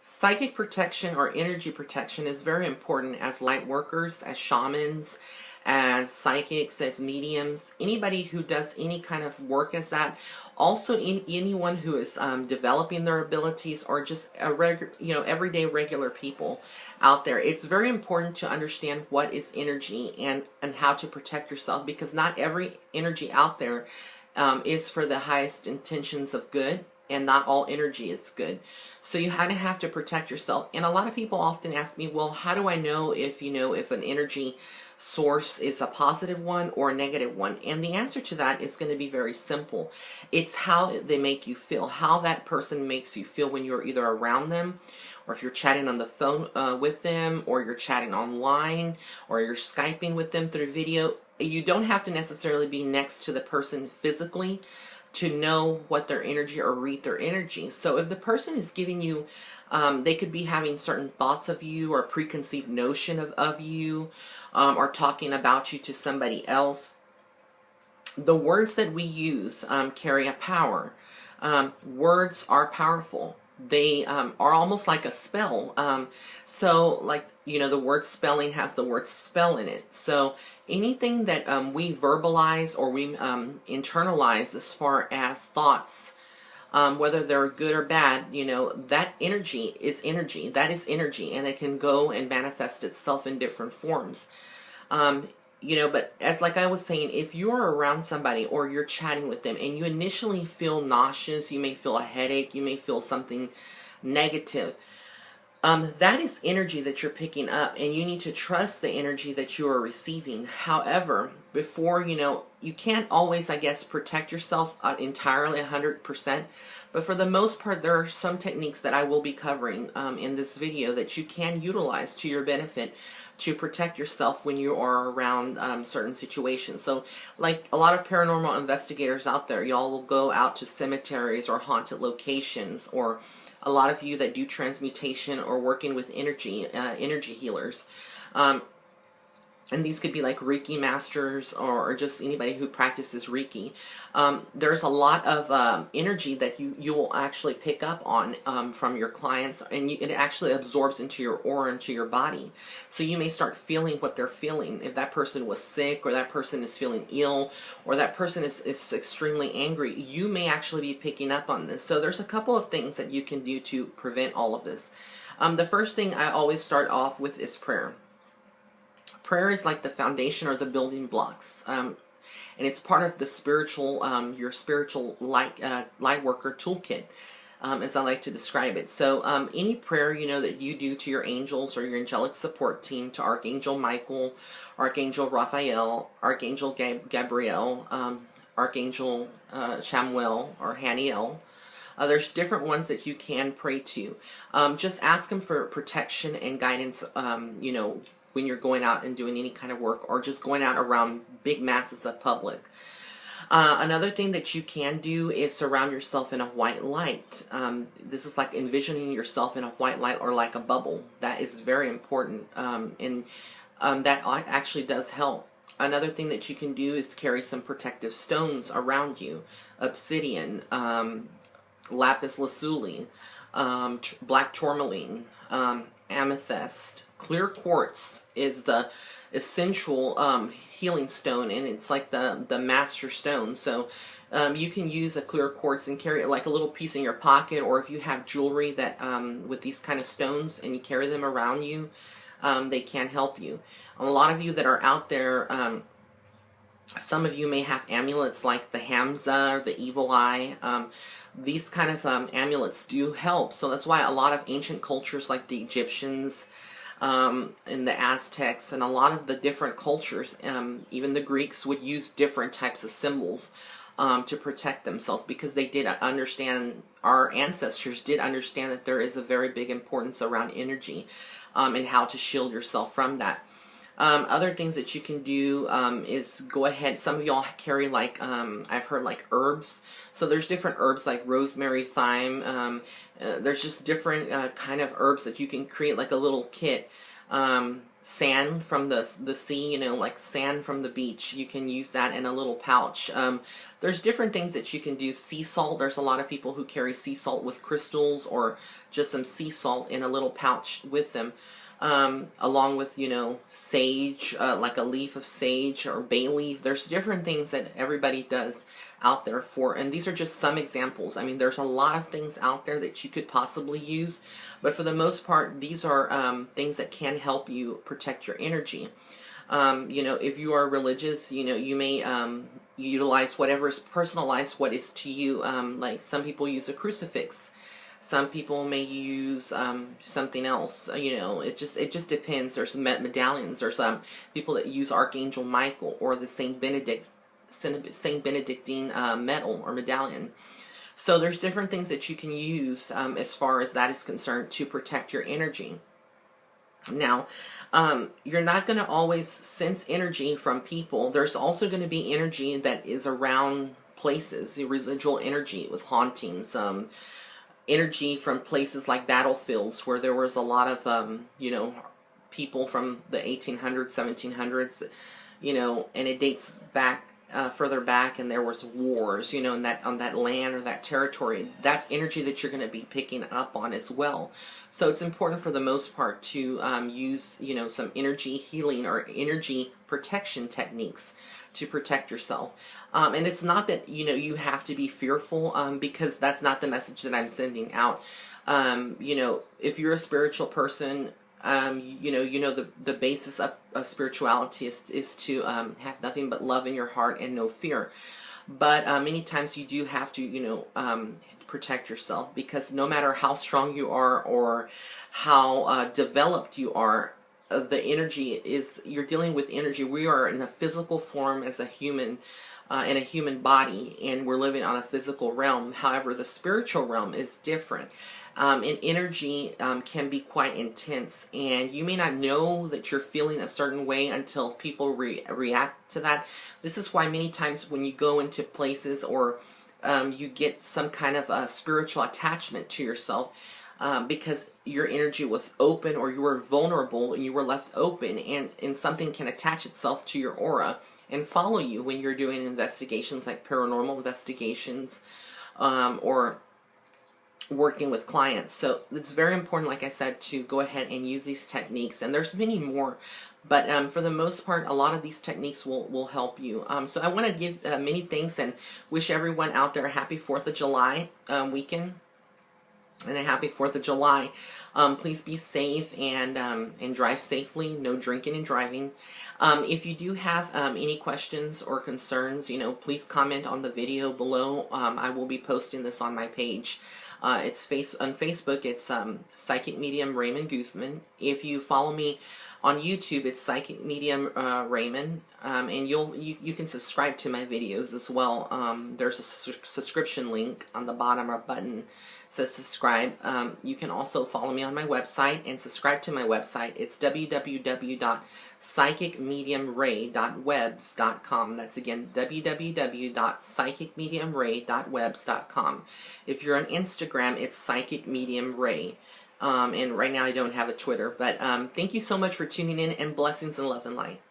Psychic protection or energy protection is very important as light workers, as shamans, as psychics, as mediums, anybody who does any kind of work as that. Also, anyone who is developing their abilities, or just everyday regular people out there. It's very important to understand what is energy and how to protect yourself, because not every energy out there is for the highest intentions of good, and not all energy is good. So you kind of have to protect yourself. And a lot of people often ask me, well, how do I know if, if an energy source is a positive one or a negative one? And the answer to that is going to be very simple. It's how they make you feel, how that person makes you feel when you're either around them, or if you're chatting on the phone with them, or you're chatting online, or you're Skyping with them through video. You don't have to necessarily be next to the person physically to know what their energy or read their energy. So if the person is giving you, they could be having certain thoughts of you or preconceived notion of you, or talking about you to somebody else. The words that we use carry a power. Words are powerful. They are almost like a spell. So like, the word spelling has the word spell in it. So anything that we verbalize or we internalize as far as thoughts, whether they're good or bad, that energy is energy. That is energy, and it can go and manifest itself in different forms. But as like I was saying, if you're around somebody or you're chatting with them and you initially feel nauseous, you may feel a headache, you may feel something negative, that is energy that you're picking up, and you need to trust the energy that you are receiving. However, before, you can't always, I guess, protect yourself entirely 100%, but for the most part, there are some techniques that I will be covering in this video that you can utilize to your benefit to protect yourself when you are around certain situations. So like a lot of paranormal investigators out there, y'all will go out to cemeteries or haunted locations, or a lot of you that do transmutation or working with energy healers. And these could be like Reiki masters, or just anybody who practices Reiki. There's a lot of energy that you will actually pick up on from your clients, and it actually absorbs into your aura, into your body. So you may start feeling what they're feeling. If that person was sick, or that person is feeling ill, or that person is extremely angry, you may actually be picking up on this. So there's a couple of things that you can do to prevent all of this. The first thing I always start off with is prayer. Prayer is like the foundation or the building blocks, and it's part of the spiritual, your spiritual light worker toolkit, as I like to describe it. So any prayer that you do to your angels or your angelic support team, to Archangel Michael, Archangel Raphael, Archangel Gabriel, Archangel Chamuel or Haniel. There's different ones that you can pray to. Just ask them for protection and guidance, when you're going out and doing any kind of work, or just going out around big masses of public. Another thing that you can do is surround yourself in a white light. This is like envisioning yourself in a white light, or like a bubble. That is very important, and that actually does help. Another thing that you can do is carry some protective stones around you. Obsidian, lapis lazuli, black tourmaline, amethyst. Clear quartz is the essential healing stone, and it's like the master stone. So you can use a clear quartz and carry it like a little piece in your pocket, or if you have jewelry that with these kind of stones and you carry them around you, they can help you. A lot of you that are out there, some of you may have amulets like the Hamza or the Evil Eye. These kind of amulets do help. So that's why a lot of ancient cultures like the Egyptians, and the Aztecs, and a lot of the different cultures, even the Greeks, would use different types of symbols to protect themselves, because they did understand, our ancestors did understand, that there is a very big importance around energy, and how to shield yourself from that. Other things that you can do is go ahead. Some of y'all carry like, I've heard like herbs. So there's different herbs like rosemary, thyme. There's just different kind of herbs that you can create like a little kit. sand from the sea, you know, like sand from the beach. You can use that in a little pouch. There's different things that you can do. Sea salt, there's a lot of people who carry sea salt with crystals or just some sea salt in a little pouch with them. Along with, you know, sage, like a leaf of sage or bay leaf. There's different things that everybody does out there for, and these are just some examples. I mean, there's a lot of things out there that you could possibly use, but for the most part, these are things that can help you protect your energy. You know, if you are religious, you know, you may utilize whatever is personalized, what is to you. Like some people use a crucifix. Some people may use something else. You know, it just depends. There's medallions. There's people that use Archangel Michael or the Saint Benedictine medal or medallion. So there's different things that you can use as far as that is concerned to protect your energy. Now, you're not going to always sense energy from people. There's also going to be energy that is around places, the residual energy with hauntings, energy from places like battlefields where there was a lot of, you know, people from the 1800s, 1700s, you know, and it dates back further back, and there was wars, you know, in that on that land or that territory. That's energy that you're going to be picking up on as well. So it's important for the most part to use, you know, some energy healing or energy protection techniques to protect yourself. And it's not that, you know, you have to be fearful, because that's not the message that I'm sending out. You know, if you're a spiritual person, you know the basis of spirituality is to have nothing but love in your heart and no fear. But many times you do have to, you know, protect yourself, because no matter how strong you are or how developed you are, the energy is, you're dealing with energy. We are in a physical form as a human, in a human body, and we're living on a physical realm. However, the spiritual realm is different. And energy can be quite intense, and you may not know that you're feeling a certain way until people react to that. This is why many times when you go into places or you get some kind of a spiritual attachment to yourself, because your energy was open or you were vulnerable and you were left open, and something can attach itself to your aura and follow you when you're doing investigations like paranormal investigations, or working with clients. So it's very important, like I said, to go ahead and use these techniques, and there's many more, but for the most part, a lot of these techniques will help you. So I want to give many thanks and wish everyone out there a happy 4th of July weekend and a happy 4th of July. Please be safe and drive safely. No drinking and driving. If you do have any questions or concerns, you know, please comment on the video below. I will be posting this on my page. It's on Facebook. It's Psychic Medium Raymond Guzman. If you follow me on YouTube, it's Psychic Medium Raymond, and you can subscribe to my videos as well. There's a subscription link on the bottom or button. Says subscribe. You can also follow me on my website and subscribe to my website. It's www.psychicmediumray.webs.com. That's again www.psychicmediumray.webs.com. If you're on Instagram, it's Psychic Medium Ray. And right now I don't have a Twitter, but thank you so much for tuning in, and blessings and love and light.